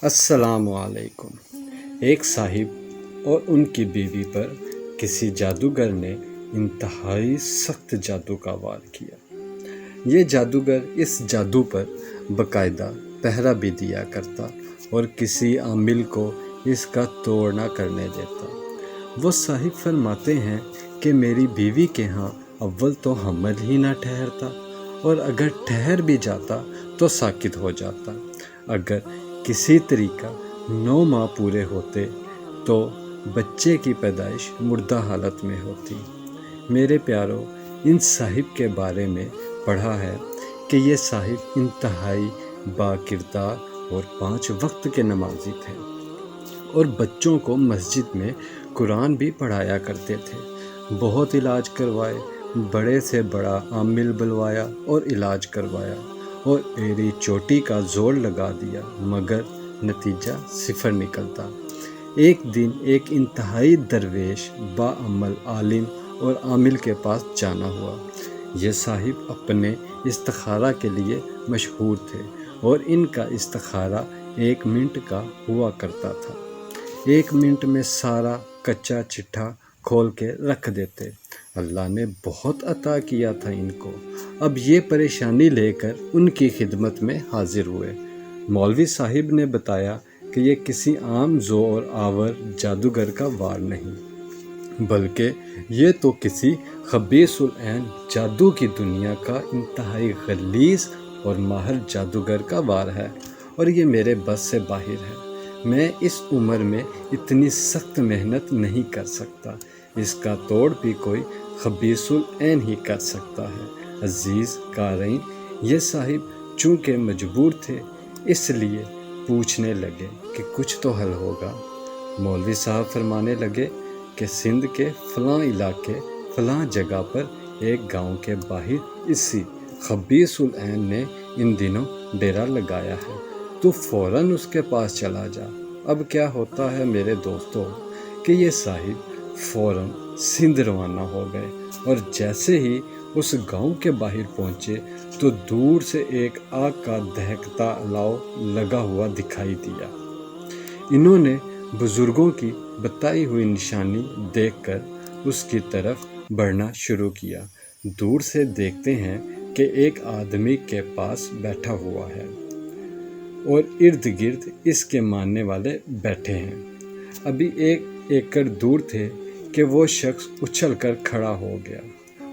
السلام علیکم۔ ایک صاحب اور ان کی بیوی پر کسی جادوگر نے انتہائی سخت جادو کا وار کیا۔ یہ جادوگر اس جادو پر باقاعدہ پہرا بھی دیا کرتا اور کسی عامل کو اس کا توڑ نہ کرنے دیتا۔ وہ صاحب فرماتے ہیں کہ میری بیوی کے ہاں اول تو حمل ہی نہ ٹھہرتا، اور اگر ٹھہر بھی جاتا تو ساکت ہو جاتا۔ اگر کسی طریقہ 9 ماہ پورے ہوتے تو بچے کی پیدائش مردہ حالت میں ہوتی۔ میرے پیارو، ان صاحب کے بارے میں پڑھا ہے کہ یہ صاحب انتہائی با کردار اور 5 وقت کے نمازی تھے، اور بچوں کو مسجد میں قرآن بھی پڑھایا کرتے تھے۔ بہت علاج کروائے، بڑے سے بڑا عامل بلوایا اور علاج کروایا، اور ایڑی چوٹی کا زور لگا دیا، مگر نتیجہ صفر نکلتا۔ ایک دن ایک انتہائی درویش با عمل عالم اور عامل کے پاس جانا ہوا۔ یہ صاحب اپنے استخارہ کے لیے مشہور تھے، اور ان کا استخارہ 1 منٹ کا ہوا کرتا تھا۔ 1 منٹ میں سارا کچا چٹھا کھول کے رکھ دیتے۔ اللہ نے بہت عطا کیا تھا ان کو۔ اب یہ پریشانی لے کر ان کی خدمت میں حاضر ہوئے۔ مولوی صاحب نے بتایا کہ یہ کسی عام زور آور جادوگر کا وار نہیں، بلکہ یہ تو کسی خبیث العین جادو کی دنیا کا انتہائی غلیظ اور ماہر جادوگر کا وار ہے، اور یہ میرے بس سے باہر ہے۔ میں اس عمر میں اتنی سخت محنت نہیں کر سکتا، اس کا توڑ بھی کوئی خبیث العین ہی کر سکتا ہے۔ عزیز قارئین، یہ صاحب چونکہ مجبور تھے، اس لیے پوچھنے لگے کہ کچھ تو حل ہوگا۔ مولوی صاحب فرمانے لگے کہ سندھ کے فلاں علاقے فلاں جگہ پر ایک گاؤں کے باہر اسی خبیث العین نے ان دنوں ڈیرا لگایا ہے، تو فوراً اس کے پاس چلا جا۔ اب کیا ہوتا ہے میرے دوستو کہ یہ صاحب فوراً سندھ روانہ ہو گئے، اور جیسے ہی اس گاؤں کے باہر پہنچے تو دور سے ایک آگ کا دہکتا الاؤ لگا ہوا دکھائی دیا۔ انہوں نے بزرگوں کی بتائی ہوئی نشانی دیکھ کر اس کی طرف بڑھنا شروع کیا۔ دور سے دیکھتے ہیں کہ ایک آدمی کے پاس بیٹھا ہوا ہے، اور ارد گرد اس کے ماننے والے بیٹھے ہیں۔ ابھی 1 ایکڑ دور تھے کہ وہ شخص اچھل کر کھڑا ہو گیا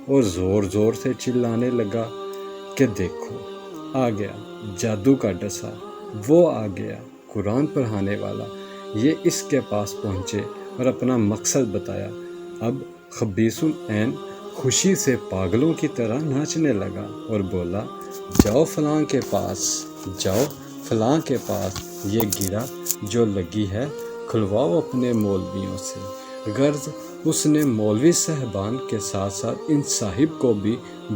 اور زور زور سے چلانے لگا کہ دیکھو، آ گیا جادو کا ڈسا، وہ آ گیا قرآن پڑھانے والا۔ یہ اس کے پاس پہنچے اور اپنا مقصد بتایا۔ اب خبیث العین خوشی سے پاگلوں کی طرح ناچنے لگا اور بولا، جاؤ فلاں کے پاس، جاؤ فلاں کے پاس، یہ گرہ جو لگی ہے کھلواؤ اپنے مولویوں سے۔ غرض اس نے مولوی صاحبان کے ساتھ ساتھ ان صاحب کو بھی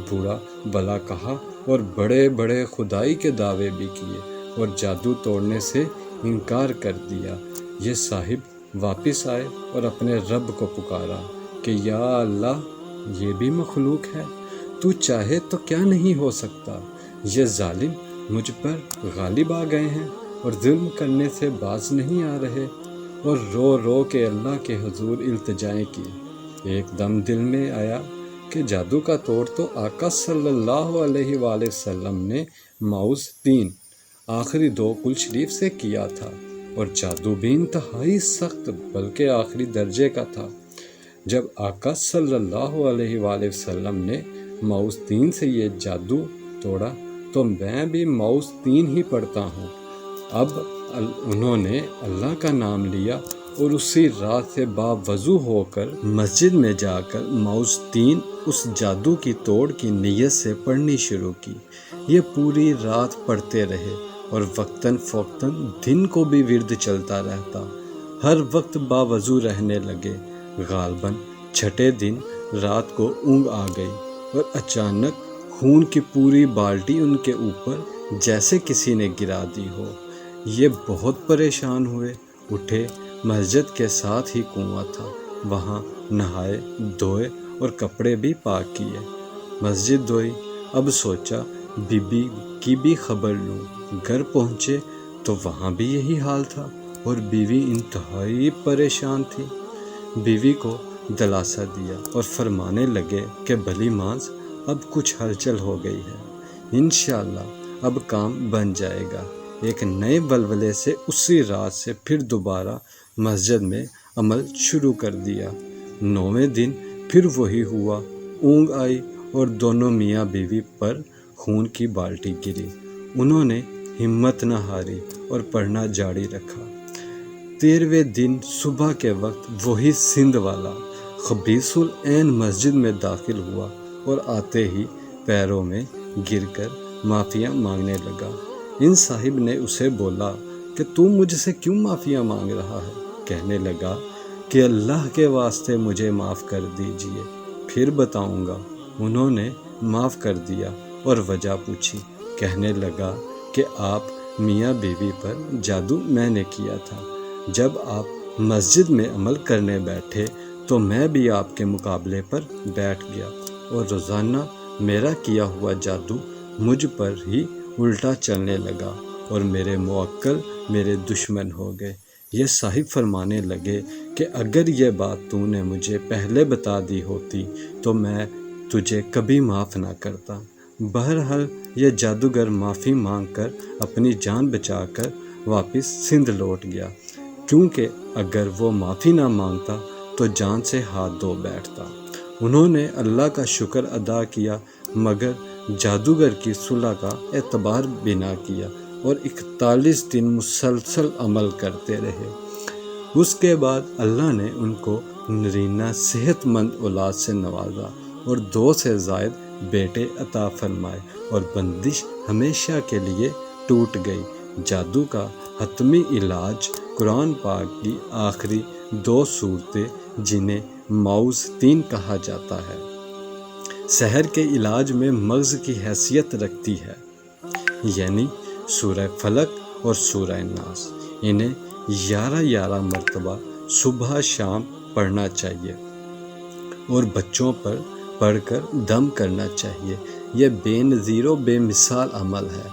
برا بھلا کہا، اور بڑے بڑے خدائی کے دعوے بھی کیے، اور جادو توڑنے سے انکار کر دیا۔ یہ صاحب واپس آئے اور اپنے رب کو پکارا کہ یا اللہ، یہ بھی مخلوق ہے، تو چاہے تو کیا نہیں ہو سکتا۔ یہ ظالم مجھ پر غالب آ گئے ہیں اور ظلم کرنے سے باز نہیں آ رہے، اور رو رو کے اللہ کے حضور التجائیں کی۔ ایک دم دل میں آیا کہ جادو کا توڑ تو آقا صلی اللہ علیہ وآلہ وسلم نے ماؤز 3 آخری 2 کل شریف سے کیا تھا، اور جادو بھی انتہائی سخت بلکہ آخری درجے کا تھا۔ جب آقا صلی اللہ علیہ وآلہ وسلم نے ماؤز 3 سے یہ جادو توڑا تو میں بھی ماؤز 3 ہی پڑھتا ہوں۔ اب انہوں نے اللہ کا نام لیا، اور اسی رات سے باوضو ہو کر مسجد میں جا کر ماؤز 3 اس جادو کی توڑ کی نیت سے پڑھنی شروع کی۔ یہ پوری رات پڑھتے رہے، اور وقتاً فوقتاً دن کو بھی ورد چلتا رہتا۔ ہر وقت باوضو رہنے لگے۔ غالباً 6 دن رات کو اونگ آ گئی، اور اچانک خون کی پوری بالٹی ان کے اوپر جیسے کسی نے گرا دی ہو۔ یہ بہت پریشان ہوئے، اٹھے، مسجد کے ساتھ ہی کنواں تھا، وہاں نہائے دھوئے اور کپڑے بھی پاک کیے، مسجد دھوئی۔ اب سوچا بی بی کی بھی خبر لوں۔ گھر پہنچے تو وہاں بھی یہی حال تھا اور بیوی انتہائی پریشان تھی۔ بیوی کو دلاسا دیا اور فرمانے لگے کہ بھلی مانس اب کچھ ہلچل ہو گئی ہے، انشاءاللہ اب کام بن جائے گا۔ ایک نئے ولولے سے اسی رات سے پھر دوبارہ مسجد میں عمل شروع کر دیا۔ 9ویں دن پھر وہی ہوا، اونگ آئی اور دونوں میاں بیوی پر خون کی بالٹی گری۔ انہوں نے ہمت نہ ہاری اور پڑھنا جاری رکھا۔ 13ویں دن صبح کے وقت وہی سندھ والا خبیث العین مسجد میں داخل ہوا اور آتے ہی پیروں میں گر کر معافیاں مانگنے لگا۔ ان صاحب نے اسے بولا کہ تم مجھ سے کیوں معافیاں مانگ رہا ہے؟ کہنے لگا کہ اللہ کے واسطے مجھے معاف کر دیجئے، پھر بتاؤں گا۔ انہوں نے معاف کر دیا اور وجہ پوچھی۔ کہنے لگا کہ آپ میاں بیوی پر جادو میں نے کیا تھا۔ جب آپ مسجد میں عمل کرنے بیٹھے تو میں بھی آپ کے مقابلے پر بیٹھ گیا اور روزانہ میرا کیا ہوا جادو مجھ پر ہی الٹا چلنے لگا اور میرے موکل میرے دشمن ہو گئے۔ یہ صاحب فرمانے لگے کہ اگر یہ بات تو نے مجھے پہلے بتا دی ہوتی تو میں تجھے کبھی معاف نہ کرتا۔ بہرحال یہ جادوگر معافی مانگ کر اپنی جان بچا کر واپس سندھ لوٹ گیا، کیونکہ اگر وہ معافی نہ مانگتا تو جان سے ہاتھ دھو بیٹھتا۔ انہوں نے اللہ کا شکر ادا کیا مگر جادوگر کی صلح کا اعتبار بھی نہ کیا اور 41 دن مسلسل عمل کرتے رہے۔ اس کے بعد اللہ نے ان کو نرینہ صحت مند اولاد سے نوازا اور 2 سے زائد بیٹے عطا فرمائے اور بندش ہمیشہ کے لیے ٹوٹ گئی۔ جادو کا حتمی علاج قرآن پاک کی آخری 2 سورتیں جنہیں معوذتین کہا جاتا ہے، سحر کے علاج میں مغز کی حیثیت رکھتی ہے، یعنی سورہ فلق اور سورہ ناس۔ انہیں 11 مرتبہ صبح شام پڑھنا چاہیے اور بچوں پر پڑھ کر دم کرنا چاہیے۔ یہ بے نظیر و بے مثال عمل ہے۔